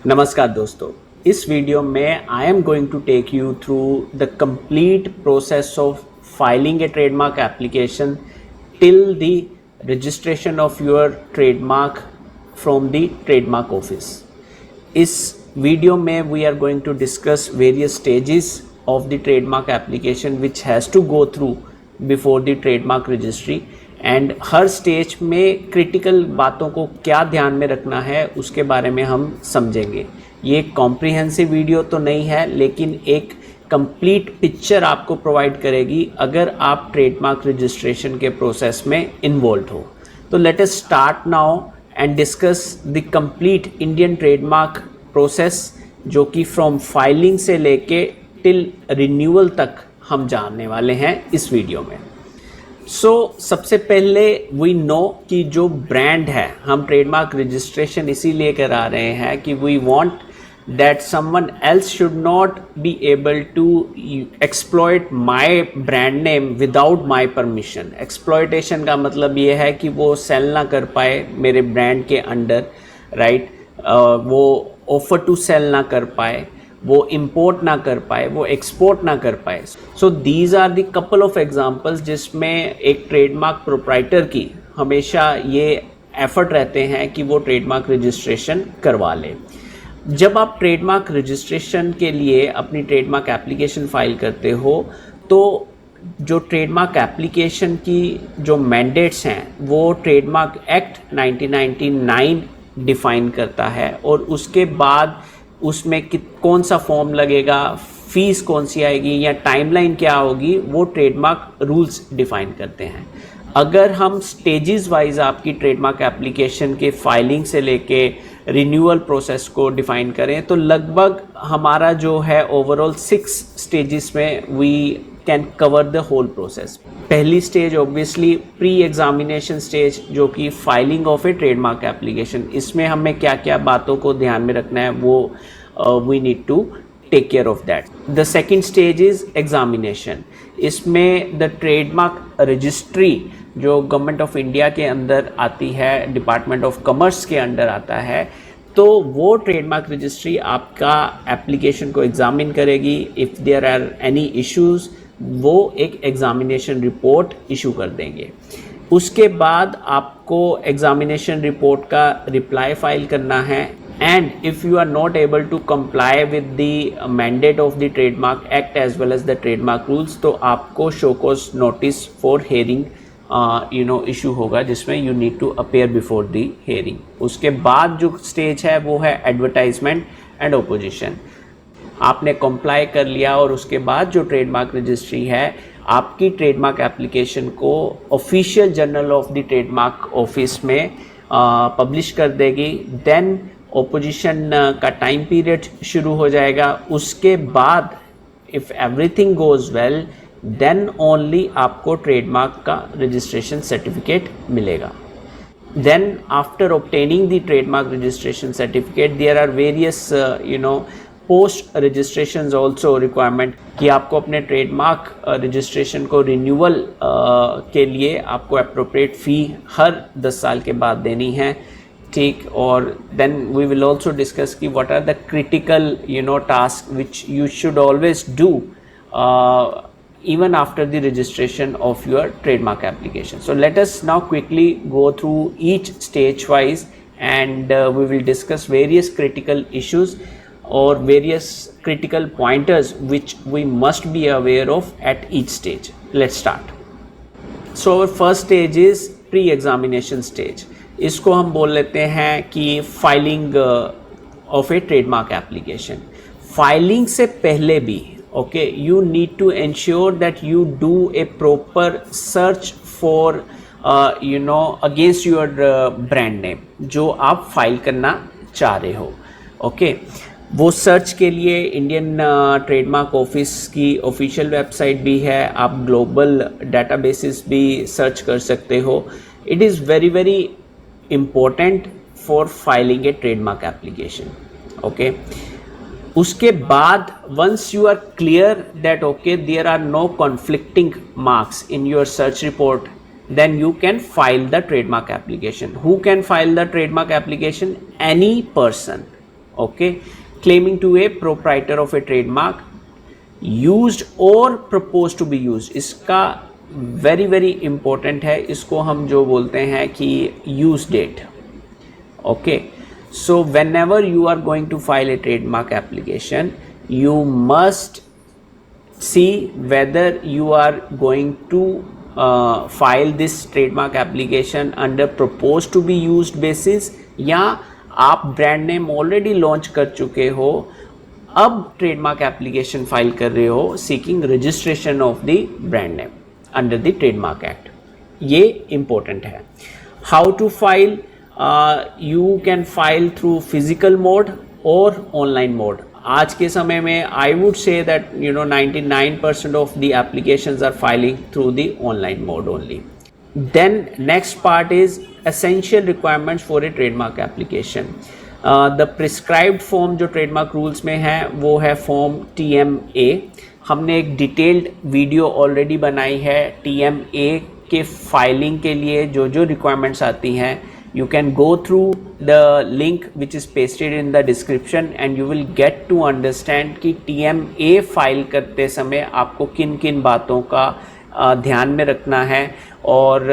नमस्कार दोस्तों, इस वीडियो में I am going to take you through the complete process of filing a trademark application till the registration of your trademark from the trademark office. इस video में we are going to discuss various stages of the trademark application which has to go through before the trademark registry and हर stage में critical बातों को क्या ध्यान में रखना है उसके बारे में हम समझेंगे। ये एक कॉम्प्रिहेंसिव वीडियो तो नहीं है, लेकिन एक कंप्लीट पिक्चर आपको प्रोवाइड करेगी अगर आप ट्रेडमार्क रजिस्ट्रेशन के प्रोसेस में इन्वॉल्व हो। तो let us start now and discuss the complete Indian trademark process, जो कि फ्रॉम फाइलिंग से लेके टिल रिन्यूअल तक हम जानने वाले हैं इस वीडियो में। सबसे पहले वी नो कि जो ब्रांड है, हम ट्रेडमार्क रजिस्ट्रेशन इसीलिए करा रहे हैं कि we want that someone else should not be able to exploit my brand name without my permission. Exploitation का मतलब ये है कि वो सेल ना कर पाए मेरे ब्रांड के अंडर, राइट। वो ऑफर टू सेल ना कर पाए, वो इंपोर्ट ना कर पाए, वो एक्सपोर्ट ना कर पाए। So these are the couple of examples जिसमें एक ट्रेडमार्क प्रोप्राइटर की हमेशा ये एफर्ट रहते हैं कि वो ट्रेडमार्क रजिस्ट्रेशन करवा ले। जब आप ट्रेडमार्क रजिस्ट्रेशन के लिए अपनी ट्रेडमार्क एप्लीकेशन फाइल करते हो तो जो ट्रेडमार्क एप्लीकेशन की जो मैंडेट्स हैं वो ट्रेडमार्क एक्ट 1999 डिफाइन करता है, और उसके बाद उसमें कौन सा फॉर्म लगेगा, फीस कौन सी आएगी या टाइमलाइन क्या होगी, वो ट्रेडमार्क रूल्स डिफाइन करते हैं। अगर हम स्टेजेस वाइज आपकी ट्रेडमार्क एप्लीकेशन के फाइलिंग से लेके रिन्यूअल प्रोसेस को डिफाइन करें तो लगभग हमारा जो है ओवरऑल 6 स्टेजेस में we can cover the whole process. पहली stage obviously pre examination stage, जो कि filing of a trademark application. इसमें हमें क्या क्या बातों को ध्यान में रखना है वो we need to take care of that. The second stage is examination. इसमें द ट्रेडमार्क रजिस्ट्री जो गवर्नमेंट ऑफ इंडिया के अंदर आती है, डिपार्टमेंट ऑफ कॉमर्स के अंडर आता है, तो वो ट्रेडमार्क रजिस्ट्री आपका एप्लीकेशन को एग्जामिन करेगी। If there are any issues वो एक एग्जामिनेशन रिपोर्ट इशू कर देंगे। उसके बाद आपको एग्जामिनेशन रिपोर्ट का रिप्लाई फाइल करना है, and if you are not able to comply with the mandate of the trademark act as well as the trademark rules, तो आपको show cause notice for hearing issue होगा, जिसमें you need to appear before the hearing. उसके बाद जो stage है वो है एडवर्टाइजमेंट एंड ओपोजिशन। आपने कंप्लाई कर लिया और उसके बाद जो ट्रेडमार्क रजिस्ट्री है आपकी ट्रेडमार्क एप्लीकेशन को official journal of the trademark office में पब्लिश कर देगी। देन ओपोजिशन का टाइम पीरियड शुरू हो जाएगा। उसके बाद if everything goes well then only आपको ट्रेडमार्क का रजिस्ट्रेशन सर्टिफिकेट मिलेगा। Then after obtaining the trademark registration certificate there are various post registration also requirement कि आपको अपने ट्रेडमार्क रजिस्ट्रेशन को रिन्यूअल के लिए आपको अप्रोप्रिएट फ़ी हर 10 साल के बाद देनी है, ठीक। और then we will also discuss कि what are the critical task which you should always do even after the registration of your trademark application. So let us now quickly go through each stage wise and we will discuss various critical issues or various critical pointers which we must be aware of at each stage. Let's start. So our first stage is pre-examination stage. इसको हम बोल लेते हैं कि filing of a trademark application. Filing से पहले भी okay, you need to ensure that you do a proper search for against your brand name जो आप फाइल करना चाह रहे हो। ओके, वो सर्च के लिए इंडियन ट्रेडमार्क ऑफिस की ऑफिशियल वेबसाइट भी है, आप ग्लोबल डाटाबेसेस भी सर्च कर सकते हो। It is very very important for filing a trademark application. Okay, उसके बाद once you are clear that okay there are no conflicting marks in your search report, then you can file the trademark application. Who can file the trademark application? Any person. Okay, claiming to a proprietor of a trademark used or proposed to be used, इसका very very important है, इसको हम जो बोलते हैं कि use date. Okay, so whenever you are going to file a trademark application, you must see whether you are going to file this trademark application under proposed to be used basis, या आप brand name already launch कर चुके हो, अब trademark application file कर रहे हो seeking registration of the brand name under the trademark act. ये इंपॉर्टेंट है. How to file, you can file through physical mode or online mode. आज के समय में I would say that 99% of the applications are filing through the online mode only. Then next part is essential requirements for a trademark application. The prescribed form जो trademark rules में है वो है form TMA. हमने एक detailed video already बनाई है TMA के फाइलिंग के लिए जो जो रिक्वायरमेंट्स आती हैं. You can go through the link which is pasted in the description and you will get to understand कि TMA फाइल करते समय आपको किन किन बातों का ध्यान में रखना है, और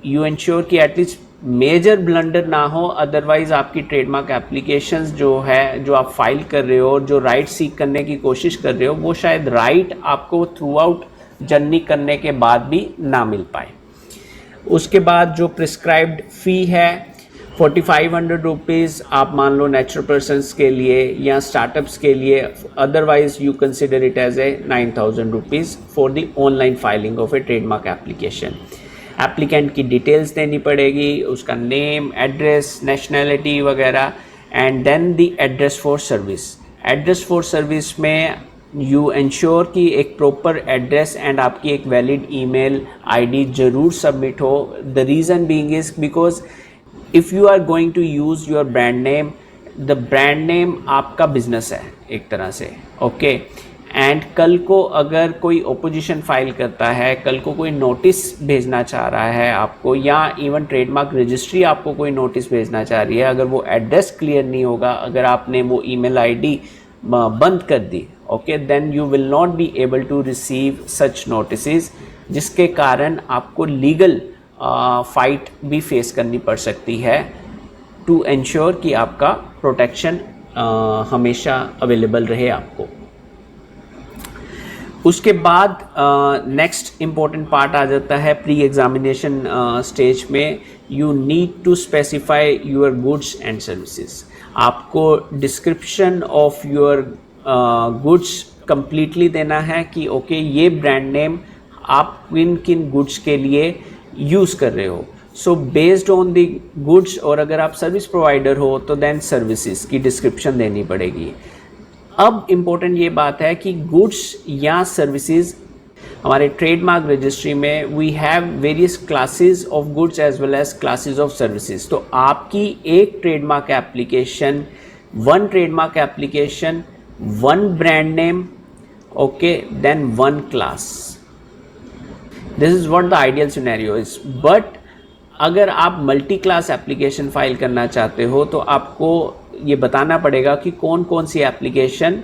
you ensure कि एटलीस्ट मेजर ब्लंडर ना हो. अदरवाइज आपकी ट्रेडमार्क एप्लीकेशंस जो है जो आप फाइल कर रहे हो और जो राइट सीख करने की कोशिश कर रहे हो वो शायद राइट आपको थ्रू आउट जर्नी करने के बाद भी ना मिल पाए. उसके बाद जो प्रिस्क्राइब्ड फ़ी है 4500 रुपीज़ आप मान लो नेचुरल पर्सनस के लिए या स्टार्टअप्स के लिए. Otherwise you consider it as a 9000 rupees for the online filing of a trademark application. Applicant की डिटेल्स देनी पड़ेगी, उसका नेम, एड्रेस, नेशनैलिटी वगैरह, and then the address for service. Address for service में यू इंश्योर कि एक proper address and आपकी एक वैलिड ईमेल आईडी ज़रूर सबमिट हो. The reason being is because if you are going to use your brand name, the brand name आपका business है एक तरह से. ओके, एंड कल को अगर कोई ओपोजिशन फाइल करता है, कल को कोई नोटिस भेजना चाह रहा है आपको, या इवन ट्रेडमार्क रजिस्ट्री आपको कोई नोटिस भेजना चाह रही है, अगर वो एड्रेस क्लियर नहीं होगा, अगर आपने वो ईमेल आईडी बंद कर दी, okay, then you will not be able to receive such notices, जिसके कारण आपको लीगल फाइट भी फेस करनी पड़ सकती है टू एंश्योर कि आपका प्रोटेक्शन हमेशा अवेलेबल रहे आपको. उसके बाद नेक्स्ट इम्पॉर्टेंट पार्ट आ जाता है प्री एग्जामिनेशन स्टेज में. You need to specify your goods and services. आपको description of your goods completely देना है कि ओके ये ब्रांड नेम आप किन किन गुड्स के लिए यूज़ कर रहे हो. So based on the goods, और अगर आप सर्विस प्रोवाइडर हो तो देन सर्विसेज की डिस्क्रिप्शन देनी पड़ेगी. अब इम्पोर्टेंट ये बात है कि गुड्स या सर्विसेज, हमारे ट्रेडमार्क रजिस्ट्री में we have various classes of goods as well as classes of services. तो आपकी एक trademark application, one trademark application, one brand name, okay, then one class. This is what the ideal scenario is. But अगर आप multi class application file करना चाहते हो तो आपको ये बताना पड़ेगा कि कौन कौन सी application,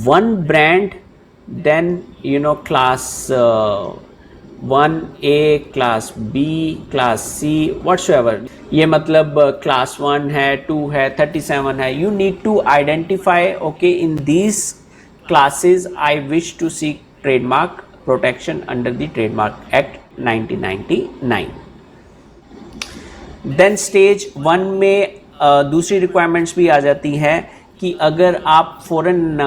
one brand, then class 1A, class B, class C, whatsoever. ये मतलब क्लास 1 है, 2 है, 37 है. You need to identify, okay, in these classes I wish to seek trademark protection under the trademark act 1999. Then stage 1 में दूसरी requirements भी आ जाती हैं कि अगर आप foreign,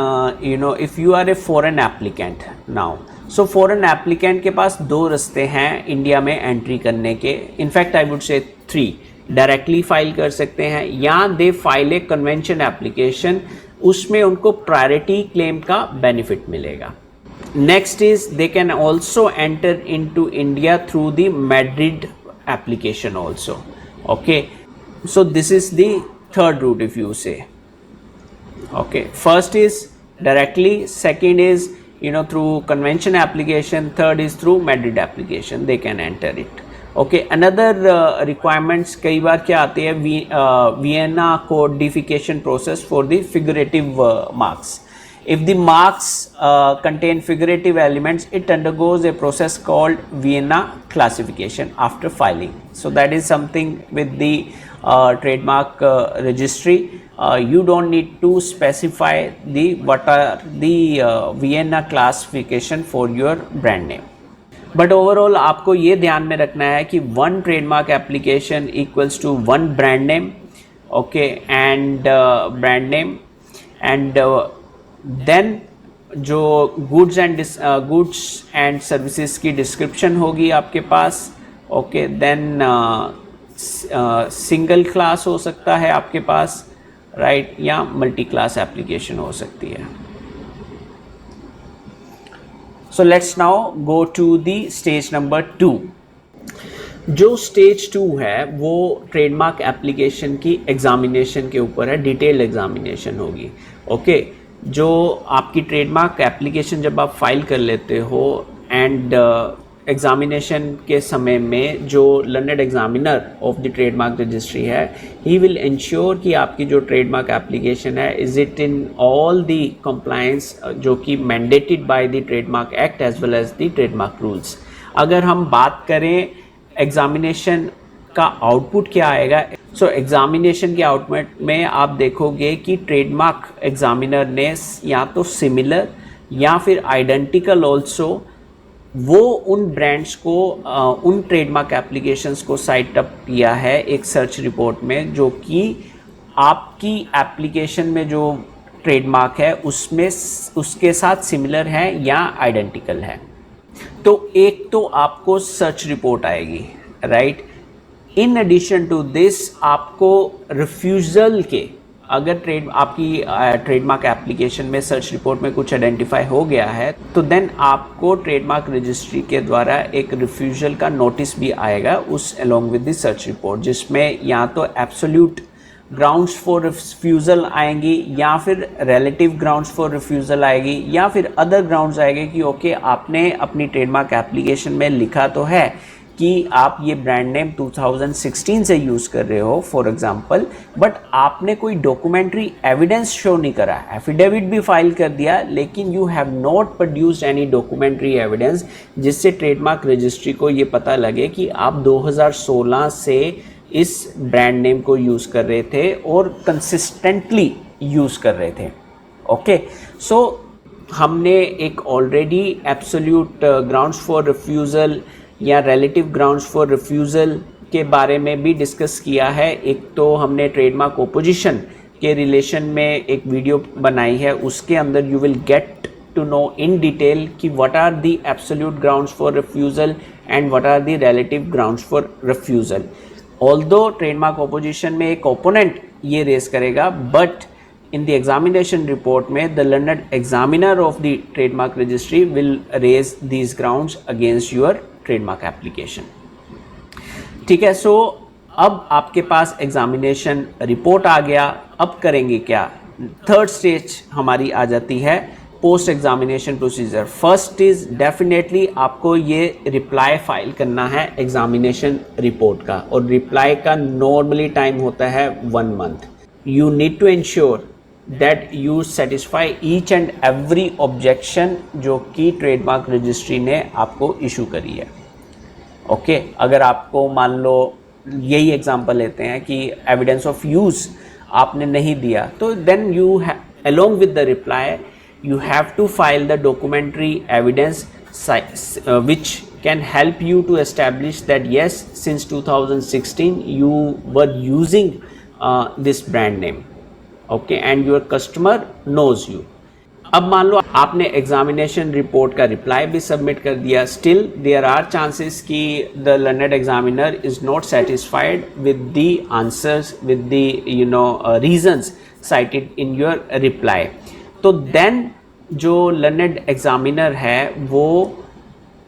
if you are a foreign applicant now, so foreign applicant के पास दो रास्ते हैं इंडिया में एंट्री करने के. In fact I would say 3. Directly file कर सकते हैं, या they file a convention application, उसमें उनको प्रायोरिटी क्लेम का बेनिफिट मिलेगा. Next is they can also enter in to India through the Madrid application also. Okay, so this is the third route if you say. Okay, first is directly, second is through convention application, third is through Madrid application they can enter it. Okay, another requirements कई बार क्या आती है, Vienna codification process for the figurative marks. If the marks contain figurative elements, it undergoes a process called Vienna classification after filing. So that is something with the trademark registry. You don't need to specify what are the Vienna classification for your brand name. But overall आपको ये ध्यान में रखना है कि one trademark application equals to one brand name, okay, and brand name, and then जो goods and services की description होगी आपके पास, ओके, देन सिंगल क्लास हो सकता है आपके पास, राइट, या मल्टी क्लास एप्लीकेशन हो सकती है. So let's now go to the stage number 2. जो स्टेज 2 है वो ट्रेडमार्क एप्लीकेशन की एग्जामिनेशन के ऊपर है, डिटेल्ड एग्जामिनेशन होगी. ओके, जो आपकी ट्रेडमार्क एप्लीकेशन जब आप फाइल कर लेते हो एंड एग्जामिनेशन के समय में जो learned examiner of the trademark registry है, ही विल इंश्योर कि आपकी जो ट्रेडमार्क एप्लीकेशन है is it in all the compliance जो कि mandated by the trademark act as well as the trademark rules. अगर हम बात करें एग्जामिनेशन का आउटपुट क्या आएगा, सो एग्जामिनेशन के आउटपुट में आप देखोगे कि ट्रेडमार्क एग्जामिनर ने या तो सिमिलर या फिर आइडेंटिकल ऑल्सो वो उन ब्रांड्स को उन ट्रेडमार्क एप्लीकेशंस को साइट अप किया है एक सर्च रिपोर्ट में, जो कि आपकी एप्लीकेशन में जो ट्रेडमार्क है उसमें उसके साथ सिमिलर है या आइडेंटिकल है. तो एक तो आपको सर्च रिपोर्ट आएगी, right. In addition to this आपको रिफ्यूज़ल के, अगर आपकी ट्रेडमार्क एप्लीकेशन में सर्च रिपोर्ट में कुछ आइडेंटिफाई हो गया है तो देन आपको ट्रेडमार्क रजिस्ट्री के द्वारा एक रिफ्यूज़ल का नोटिस भी आएगा उस along with the search report, जिसमें या तो एब्सोल्यूट ग्राउंड्स फॉर रिफ्यूज़ल आएंगी या फिर रिलेटिव ग्राउंड्स फॉर रिफ्यूज़ल आएगी या फिर अदर ग्राउंड्स आएंगे कि ओके आपने अपनी ट्रेडमार्क एप्लीकेशन में लिखा तो है कि आप ये ब्रांड नेम 2016 से यूज़ कर रहे हो फॉर एग्जांपल, बट आपने कोई डॉक्यूमेंट्री एविडेंस शो नहीं करा, एफिडेविट भी फाइल कर दिया लेकिन you have not produced any documentary evidence जिससे ट्रेडमार्क रजिस्ट्री को ये पता लगे कि आप 2016 से इस ब्रांड नेम को यूज़ कर रहे थे और कंसिस्टेंटली यूज़ कर रहे थे. ओके, सो हमने एक already absolute grounds for refusal या रिलेटिव ग्राउंड्स फॉर रिफ्यूज़ल के बारे में भी डिस्कस किया है. एक तो हमने ट्रेडमार्क ओपोजिशन के रिलेशन में एक वीडियो बनाई है, उसके अंदर you will get to know in detail कि what are the absolute grounds for refusal and what are the relative grounds for refusal. Although trademark opposition में एक ओपोनेंट ये रेस करेगा, but in the examination report में the learned examiner of the trademark registry will raise these grounds against your trademark application. ठीक है, सो अब आपके पास examination report आ गया, अब करेंगे क्या. थर्ड स्टेज हमारी आ जाती है post examination procedure. First is definitely आपको ये रिप्लाई फाइल करना है एग्जामिनेशन रिपोर्ट का, और रिप्लाई का नॉर्मली टाइम होता है 1 month. You need to ensure that you satisfy each and every objection जो कि ट्रेडमार्क रजिस्ट्री ने आपको इशू करी है. ओके, अगर आपको मान लो यही एग्जांपल लेते हैं कि एविडेंस ऑफ यूज़ आपने नहीं दिया, तो then you along with the reply you have to file the documentary evidence which can help you to establish that yes, since 2016 you were using this brand name, okay, and your customer knows you. अब मान लो आपने examination report का reply भी submit कर दिया, still there are chances कि the learned examiner is not satisfied with the answers, with the reasons cited in your reply. तो then जो लर्नड एग्जामिनर है वो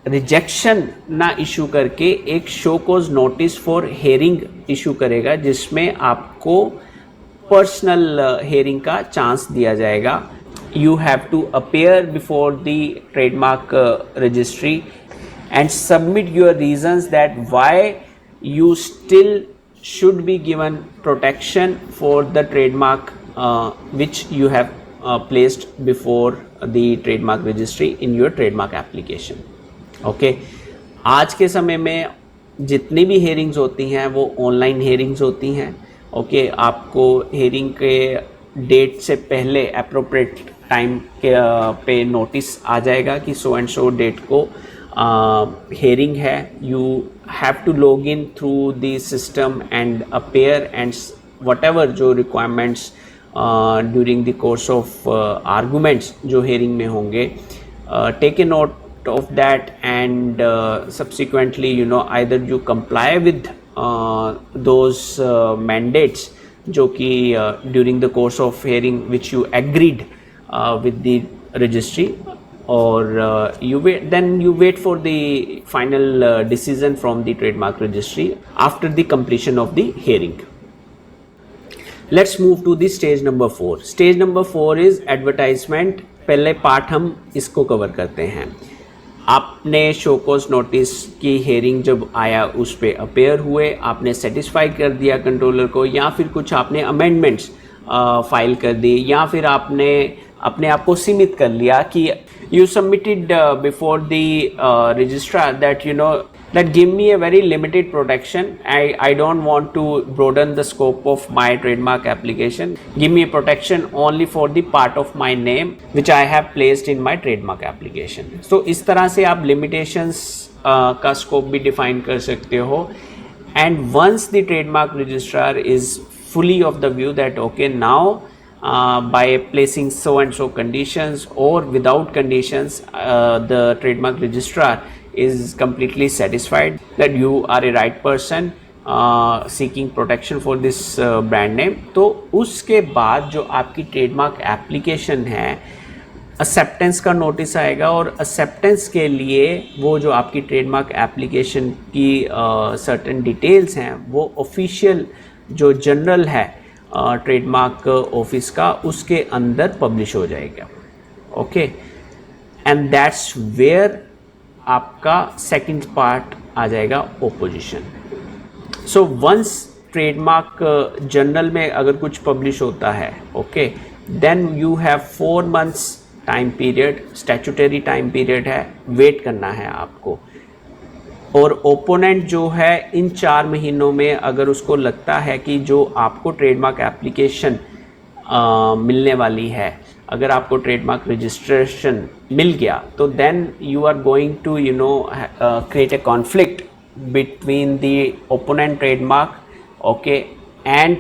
रिजेक्शन ना इशू करके एक show cause notice for hearing issue करेगा, जिसमें आपको पर्सनल हेयरिंग का चांस दिया जाएगा. You have to appear before the trademark registry and submit your reasons that why you still should be given protection for the trademark which you have placed before the trademark registry in your trademark application. Okay, आज के समय में जितनी भी hearings होती हैं वो online hearings होती हैं. ओके, आपको हेयरिंग के डेट से पहले अप्रोप्रिएट टाइम के पे नोटिस आ जाएगा कि सो एंड सो डेट को हेयरिंग है. You have to log in through the system and appear and what जो requirements during the course of arguments जो हेयरिंग में होंगे, take a note of that, and subsequently either you comply with those mandates जो कि during the course of hearing which you agreed with the registry, or you wait for the final decision from the trademark registry after the completion of the hearing. Let's move to the stage number 4. Stage number 4 is advertisement. पहले part हम इसको cover करते हैं. आपने show cause notice की hearing जब आया उस पर अपेयर हुए, आपने सेटिस्फाई कर दिया कंट्रोलर को, या फिर कुछ आपने अमेंडमेंट्स फाइल कर दी, या फिर आपने अपने आप को सीमित कर लिया कि you submitted before the registrar that that give me a very limited protection. I don't want to broaden the scope of my trademark application. Give me a protection only for the part of my name which I have placed in my trademark application. So इस तरह से आप limitations का scope भी define कर सकते हो. And once the trademark registrar is fully of the view that okay, now by placing so and so conditions or without conditions, the trademark registrar is completely satisfied that you are a right person seeking protection for this brand name, तो उसके बाद जो आपकी trademark application है, acceptance का notice आएगा, और acceptance के लिए वो जो आपकी ट्रेडमार्क एप्लीकेशन की सर्टेन डिटेल्स हैं वो ऑफिशियल जो जनरल है ट्रेडमार्क ऑफिस का, उसके अंदर पब्लिश हो जाएगा. ओके, एंड दैट्स वेयर आपका सेकंड पार्ट आ जाएगा, opposition. So once trademark journal में अगर कुछ पब्लिश होता है, okay, then you have 4 months time period, statutory time period है, वेट करना है आपको. और ओपोनेंट जो है इन 4 महीनों में अगर उसको लगता है कि जो आपको ट्रेडमार्क एप्लीकेशन मिलने वाली है, अगर आपको ट्रेडमार्क रजिस्ट्रेशन मिल गया, तो then you are going to create a conflict between the opponent trademark, okay, and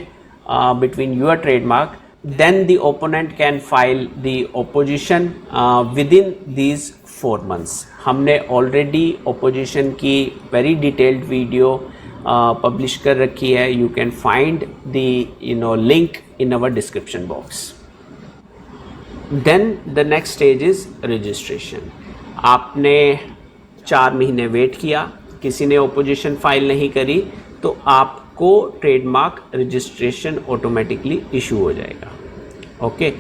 between your trademark. Then the opponent can file the opposition within these 4 months. हमने already opposition की very detailed video publish कर रखी है. You can find the link in our description box. Then the next stage is registration. आपने 4 महीने wait किया, किसी ने ओपोजिशन फाइल नहीं करी, तो आपको ट्रेडमार्क रजिस्ट्रेशन ऑटोमेटिकली इशू हो जाएगा. Okay,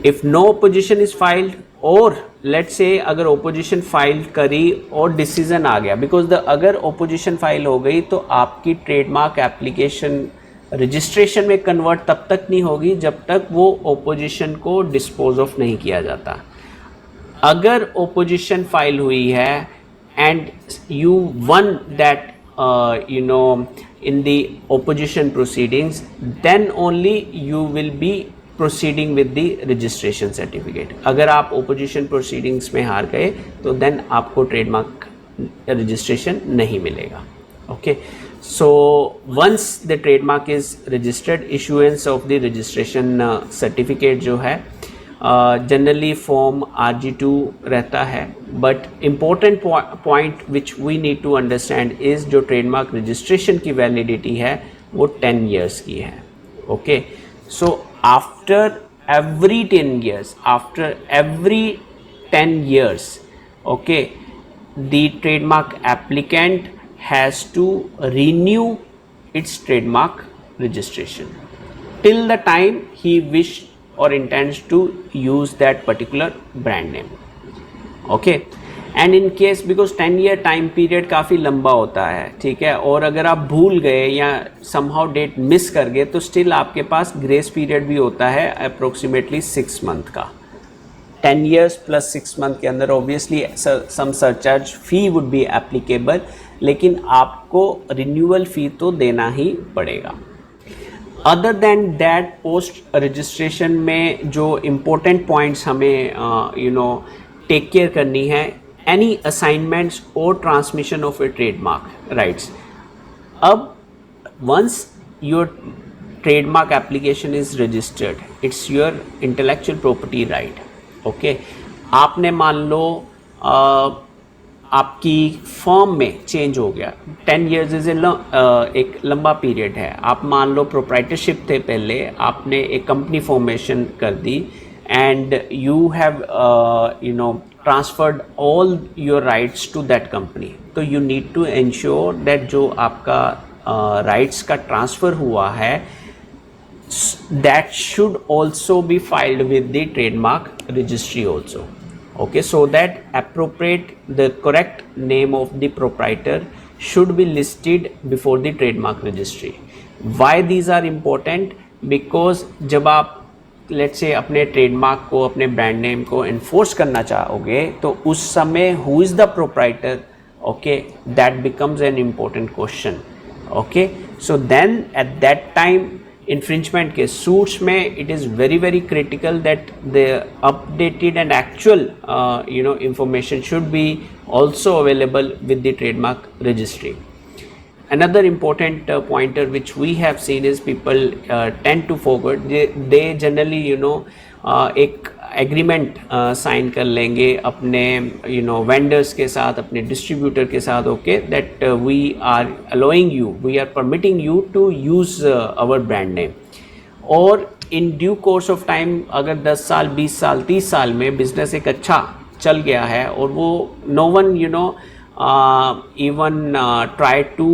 if no opposition is filed, और लेट्स से अगर ओपोजिशन फाइल करी और डिसीजन आ गया, बिकॉज अगर ओपोजिशन फाइल हो गई तो आपकी ट्रेडमार्क एप्लीकेशन रजिस्ट्रेशन में कन्वर्ट तब तक नहीं होगी जब तक वो ओपोजिशन को डिस्पोज ऑफ नहीं किया जाता. अगर ओपोजिशन फाइल हुई है and you one that in the opposition proceedings, then only you will be proceeding with the registration certificate. अगर आप opposition proceedings में हार गए तो then आपको trademark registration नहीं मिलेगा. Okay, so once the trademark is registered, issuance of the registration certificate जो है जनरली फॉर्म RG2 रहता है. But important point which we need to understand is जो ट्रेडमार्क रजिस्ट्रेशन की वैलिडिटी है वो 10 years की है. Okay, so after every 10 years, okay, the trademark applicant has to renew its trademark registration till the time he wish or intends to use that particular brand name. Okay, and in case because 10 year time period काफ़ी लंबा होता है, ठीक है, और अगर आप भूल गए या समहाउ डेट मिस कर गए तो स्टिल आपके पास ग्रेस पीरियड भी होता है अप्रोक्सीमेटली 6 मंथ का। 10 years plus 6 month के अंदर obviously some surcharge fee would be applicable, लेकिन आपको रिन्यूअल फ़ी तो देना ही पड़ेगा। Other than that post registration में जो इम्पोर्टेंट पॉइंट्स हमें टेक केयर करनी है, एनी असाइनमेंट्स और transmission of a trademark rights. अब once your trademark application is registered, it's your intellectual property right, okay। आपने मान लो आपकी फॉर्म में चेंज हो गया, 10 years इज एक लंबा पीरियड है। आप मान लो प्रोप्राइटरशिप थे पहले, आपने एक कंपनी फॉर्मेशन कर दी and you have transferred all your rights to that company, तो you need to ensure that जो आपका राइट्स का ट्रांसफ़र हुआ है that should also be filed with the trademark registry also, okay, so that appropriate the correct name of the proprietor should be listed before the trademark registry. Why these are important? Because जब आप let's say अपने trademark को, अपने brand name को enforce करना चाहोगे तो उस समय who is the proprietor, okay, that becomes an important question, okay। So then at that time infringement के सूट्स में it is very very critical that the updated and actual information should be also available with the trademark registry. Another important pointer which we have seen is people tend to forget, they generally एक agreement sign कर लेंगे अपने vendors के साथ, अपने distributor के साथ, okay, that we are allowing you, we are permitting you to use our brand name. और in due course of time अगर 10 साल 20 साल 30 साल में बिजनेस एक अच्छा चल गया है और वो no one even try to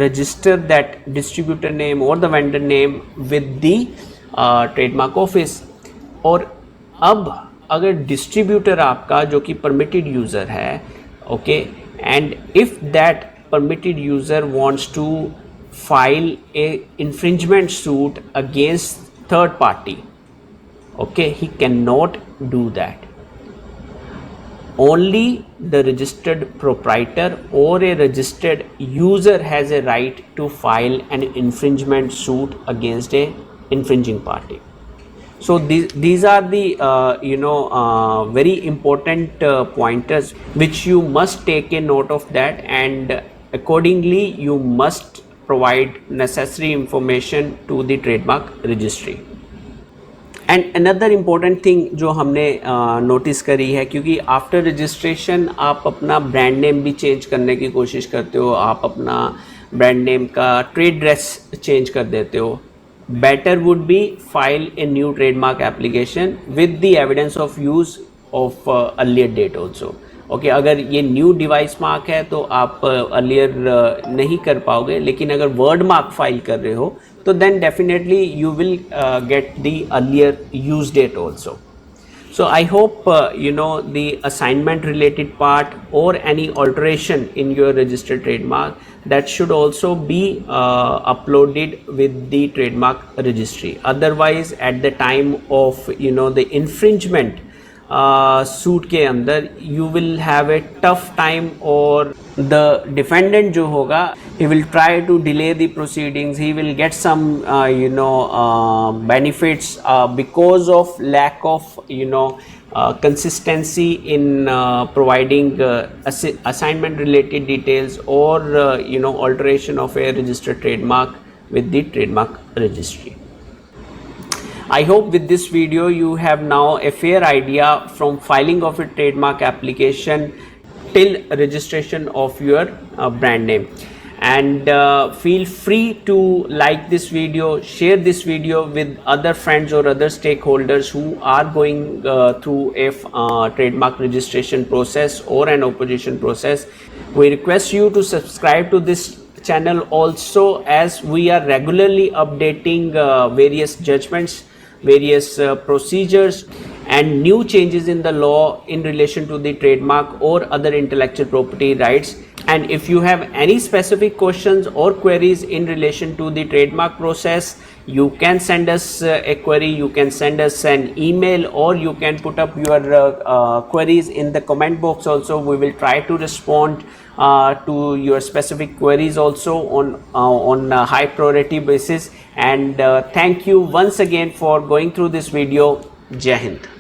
register that distributor name or the vendor name with the trademark office, और अब अगर डिस्ट्रीब्यूटर आपका जो कि परमिटेड यूज़र है, okay, and if that permitted user wants to file a infringement suit against third party, okay, he cannot do that. Only the registered proprietor or a registered user has a right to file an infringement suit against a infringing party. So these are the very important pointers which you must take a note of that, and accordingly you must provide necessary information to the trademark registry. And another important thing जो हमने notice करी है, क्योंकि after registration आप अपना brand name भी change करने की कोशिश करते हो, आप अपना ब्रांड नेम का ट्रेड ड्रेस चेंज कर देते हो, better would be file a new trademark application with the evidence of use of earlier date also, okay. अगर ये न्यू डिवाइस मार्क है तो आप अर्लियर नहीं कर पाओगे, लेकिन अगर वर्ड मार्क फाइल कर रहे हो तो then definitely you will get the earlier use date also. So I hope the assignment related part or any alteration in your registered trademark, that should also be uploaded with the trademark registry. Otherwise at the time of the infringement suit के अंदर you will have a tough time, और the defendant जो होगा he will try to delay the proceedings, he will get some benefits because of lack of consistency in providing assignment related details or alteration of a registered trademark with the trademark registry. I hope with this video you have now a fair idea from filing of a trademark application till registration of your brand name. And feel free to like this video, share this video with other friends or other stakeholders who are going through a trademark registration process or an opposition process. We request you to subscribe to this channel also, as we are regularly updating various judgments, various procedures and new changes in the law in relation to the trademark or other intellectual property rights. And if you have any specific questions or queries in relation to the trademark process, you can send us a query, you can send us an email, or you can put up your queries in the comment box also. We will try to respond to your specific queries also on a high priority basis. And thank you once again for going through this video. Jai Hind.